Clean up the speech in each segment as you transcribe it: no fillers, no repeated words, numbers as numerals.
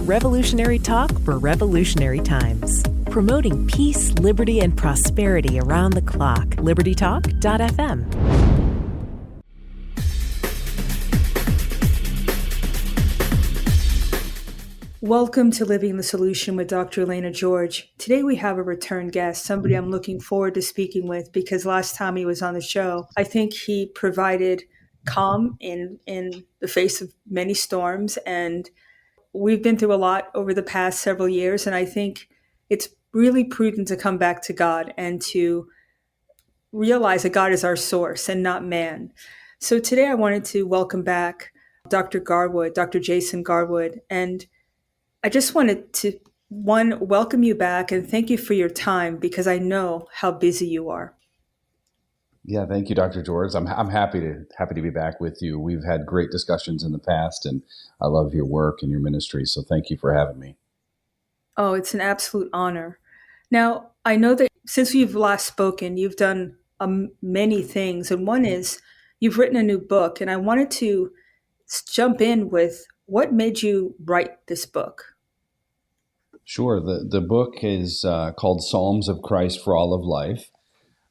Revolutionary talk for revolutionary times. Promoting peace, liberty, and prosperity around the clock. LibertyTalk.fm. Welcome to Living the Solution with Dr. Elena George. Today we have a return guest, somebody I'm looking forward to speaking with because last time he was on the show, I think he provided calm in the face of many storms. And we've been through a lot over the past several years. And I think it's really prudent to come back to God and to realize that God is our source and not man. So today I wanted to welcome back Dr. Garwood, Dr. Jason Garwood. And I just wanted to, welcome you back and thank you for your time because I know how busy you are. Yeah, thank you, Dr. George. I'm happy to be back with you. We've had great discussions in the past, and I love your work and your ministry. So thank you for having me. Oh, it's an absolute honor. Now, I know that since we've last spoken, you've done many things, and one is you've written a new book, and I wanted to jump in with what made you write this book? Sure. The book is called Psalms of Christ for All of Life,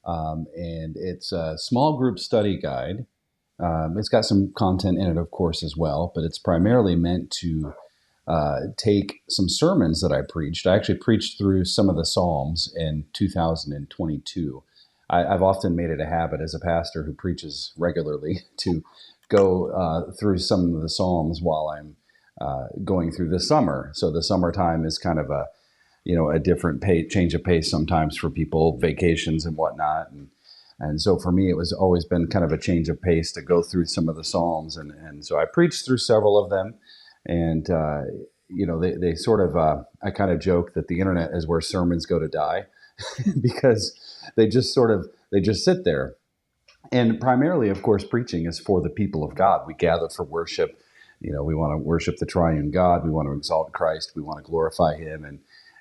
and it's a small group study guide. It's got some content in it, of course, as well, but it's primarily meant to take some sermons that I preached. I actually preached through some of the Psalms in 2022. I've often made it a habit as a pastor who preaches regularly to go through some of the Psalms while I'm going through the summer. So the summertime is kind of a different change of pace sometimes for people, vacations and whatnot. And so for me, it was always been kind of a change of pace to go through some of the Psalms. And so I preached through several of them. And, they sort of, I kind of joke that the internet is where sermons go to die because they just sit there. And primarily, of course, preaching is for the people of God. We gather for worship. We want to worship the triune God. We want to exalt Christ. We want to glorify Him,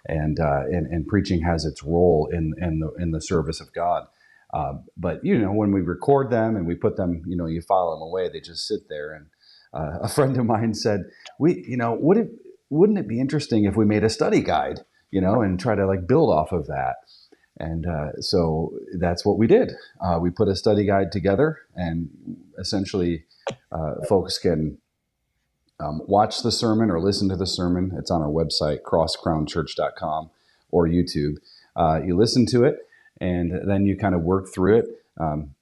and preaching has its role in the service of God. But when we record them and we put them, you file them away, they just sit there. And a friend of mine said, wouldn't it be interesting if we made a study guide, and try to build off of that? And so that's what we did. We put a study guide together, and essentially folks can watch the sermon or listen to the sermon. It's on our website, crosscrownchurch.com, or YouTube. You listen to it, and then you kind of work through it,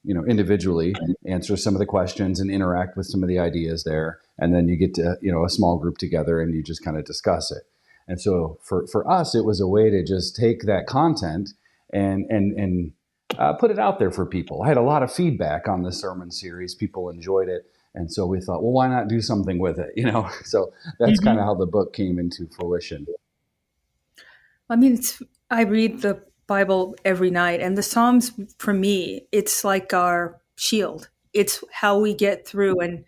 individually, answer some of the questions and interact with some of the ideas there. And then you get to, a small group together and you just kind of discuss it. And so for us, it was a way to just take that content and put it out there for people. I had a lot of feedback on the sermon series. People enjoyed it. And so we thought, well, why not do something with it? So that's kind of how the book came into fruition. I mean, I read the Bible every night, and the Psalms, for me, it's like our shield. It's how we get through and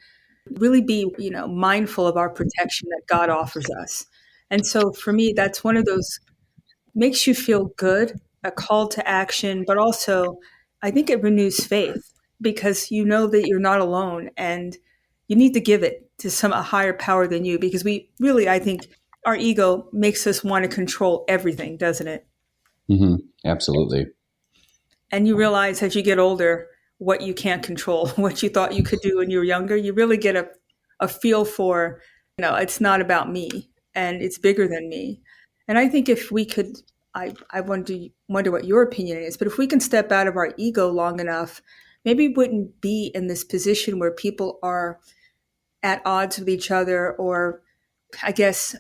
really be, mindful of our protection that God offers us. And so for me, that's one of those makes you feel good, a call to action, but also I think it renews faith because you know that you're not alone and you need to give it to a higher power than you, because I think our ego makes us want to control everything, doesn't it? Mm-hmm. Absolutely. And you realize as you get older, what you can't control, what you thought you could do when you were younger, you really get a feel for, it's not about me and it's bigger than me. And I think if we could, I wonder what your opinion is, but if we can step out of our ego long enough, maybe we wouldn't be in this position where people are at odds with each other, or I guess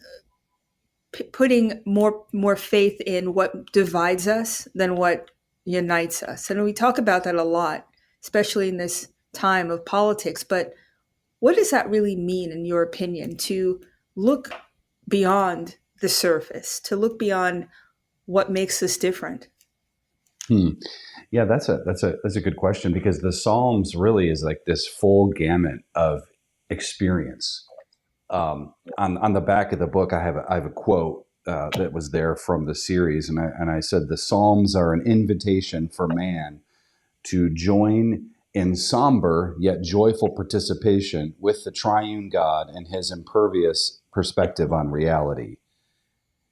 putting more faith in what divides us than what unites us. And we talk about that a lot, especially in this time of politics. But what does that really mean, in your opinion, to look beyond the surface, to look beyond what makes us different? Yeah, that's a good question, because the Psalms really is like this full gamut of experience. On the back of the book, I have a quote that was there from the series, and I said the Psalms are an invitation for man to join in somber yet joyful participation with the triune God and His impervious perspective on reality.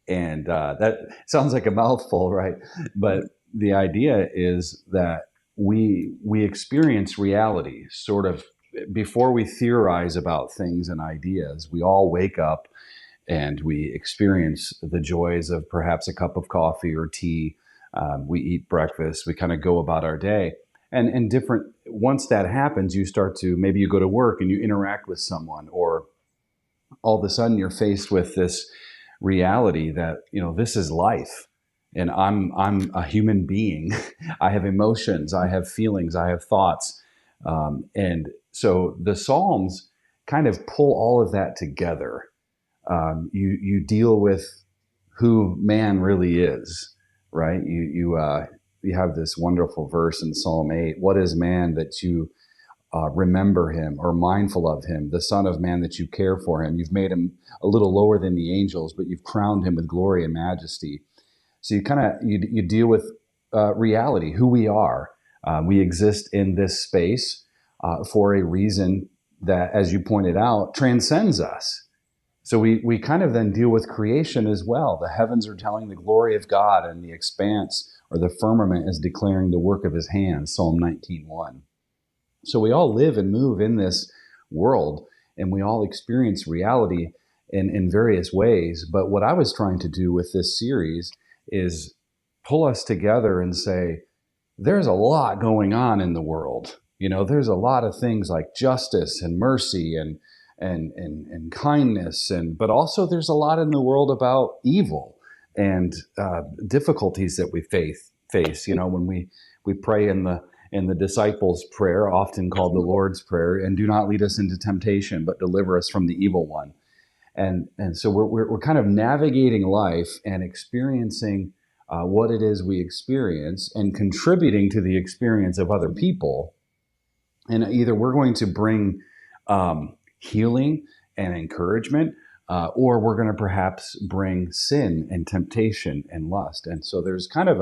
And that sounds like a mouthful, right? But the idea is that we experience reality sort of before we theorize about things and ideas. We all wake up and we experience the joys of perhaps a cup of coffee or tea. We eat breakfast. We kind of go about our day. And different, once that happens, you start to, maybe you go to work and you interact with someone, or all of a sudden you're faced with this reality that, this is life. And I'm a human being. I have emotions, I have feelings, I have thoughts. And so the Psalms kind of pull all of that together. You deal with who man really is, right? You have this wonderful verse in Psalm 8. What is man that you remember him, or mindful of him, the Son of Man that you care for him? You've made him a little lower than the angels, but you've crowned him with glory and majesty. So you kind of you deal with reality, who we are. We exist in this space for a reason that, as you pointed out, transcends us. So we kind of then deal with creation as well. The heavens are telling the glory of God, and the expanse or the firmament is declaring the work of his hands, Psalm 19:1. So we all live and move in this world, and we all experience reality in various ways. But what I was trying to do with this series is pull us together and say, there's a lot going on in the world. There's a lot of things like justice and mercy and kindness, but also there's a lot in the world about evil and difficulties that we face. When we pray in the disciples' prayer, often called the Lord's Prayer, and do not lead us into temptation, but deliver us from the evil one. And so we're kind of navigating life and experiencing what it is we experience, and contributing to the experience of other people. And either we're going to bring healing and encouragement, or we're going to perhaps bring sin and temptation and lust. And so there's kind of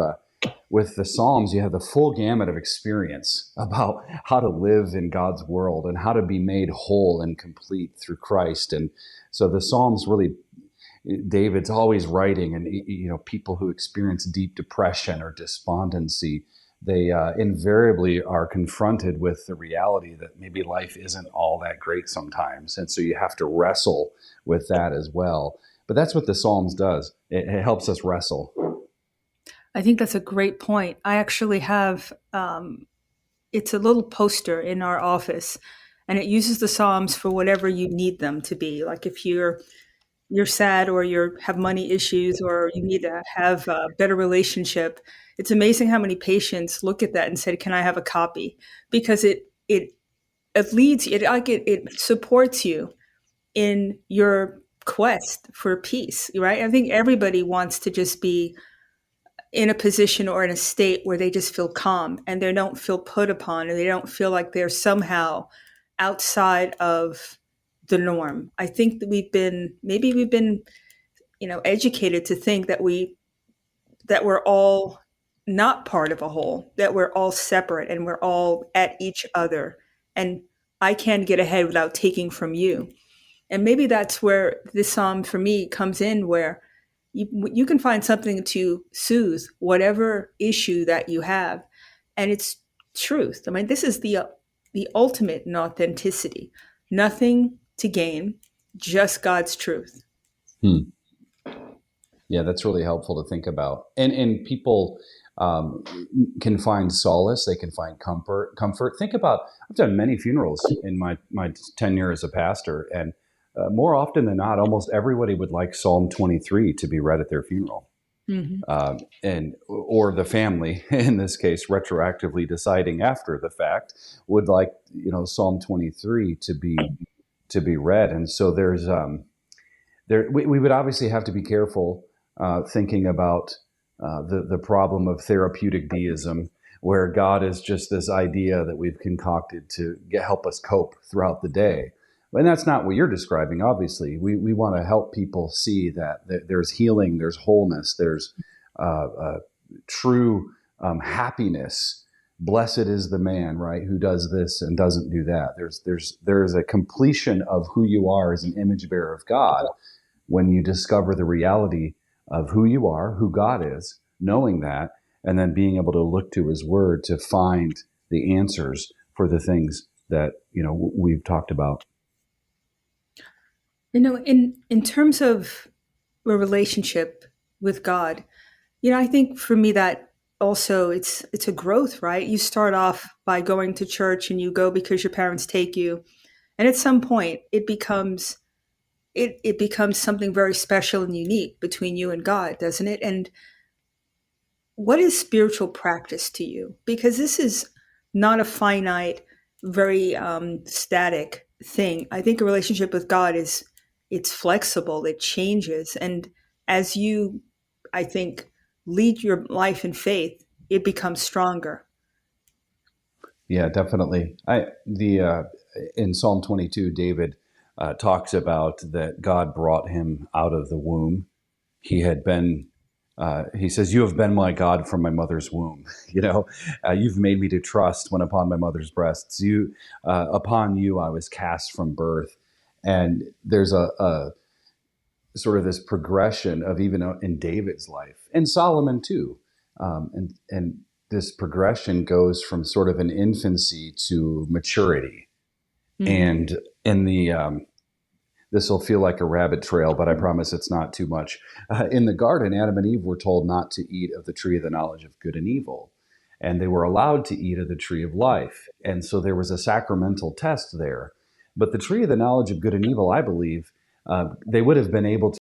with the Psalms, you have the full gamut of experience about how to live in God's world and how to be made whole and complete through Christ. And so the Psalms really, David's always writing, and people who experience deep depression or despondency, they invariably are confronted with the reality that maybe life isn't all that great sometimes. And so you have to wrestle with that as well. But that's what the Psalms does. It helps us wrestle. I think that's a great point. I actually have, it's a little poster in our office, and it uses the Psalms for whatever you need them to be. Like if you're sad, or you have money issues, or you need to have a better relationship. It's amazing how many patients look at that and said, "Can I have a supports you in your quest for peace," right? I think everybody wants to just be in a position or in a state where they just feel calm and they don't feel put upon, and they don't feel like they're somehow outside of the norm. I think that we've been educated to think that we're all not part of a whole, that we're all separate and we're all at each other. And I can't get ahead without taking from you. And maybe that's where this psalm for me comes in, where you can find something to soothe whatever issue that you have. And it's truth. I mean, this is the ultimate in authenticity. Nothing to gain, just God's truth. Yeah, that's really helpful to think about. And people can find solace. They can find comfort. Think about, I've done many funerals in my tenure as a pastor, and more often than not, almost everybody would like Psalm 23 to be read at their funeral. Mm-hmm. Or the family, in this case, retroactively deciding after the fact, would like Psalm 23 to be read. And so there's we would obviously have to be careful thinking about the problem of therapeutic deism, where God is just this idea that we've concocted to help us cope throughout the day. And that's not what you're describing, obviously. We want to help people see that there's healing, there's wholeness, there's true happiness blessed is the man, right, who does this and doesn't do that. There's a completion of who you are as an image bearer of God when you discover the reality of who you are, who God is, knowing that, and then being able to look to his word to find the answers for the things that, we've talked about. In terms of a relationship with God, I think for me that also it's a growth, right? You start off by going to church and you go because your parents take you. And at some point it becomes something very special and unique between you and God, doesn't it? And what is spiritual practice to you? Because this is not a finite, very static thing. I think a relationship with God it's flexible, it changes, and as you, I think, lead your life in faith, it becomes stronger. Yeah, definitely. In Psalm 22, David talks about that God brought him out of the womb. He had been. He says, "You have been my God from my mother's womb. You've made me to trust when upon my mother's breasts. Upon you I was cast from birth." And there's a sort of this progression of even in David's life and Solomon too, and this progression goes from sort of an infancy to maturity. Mm-hmm. And in the this will feel like a rabbit trail, but I promise it's not too much. In the garden, Adam and Eve were told not to eat of the tree of the knowledge of good and evil, and they were allowed to eat of the tree of life. And so there was a sacramental test there. But the tree of the knowledge of good and evil, I believe, they would have been able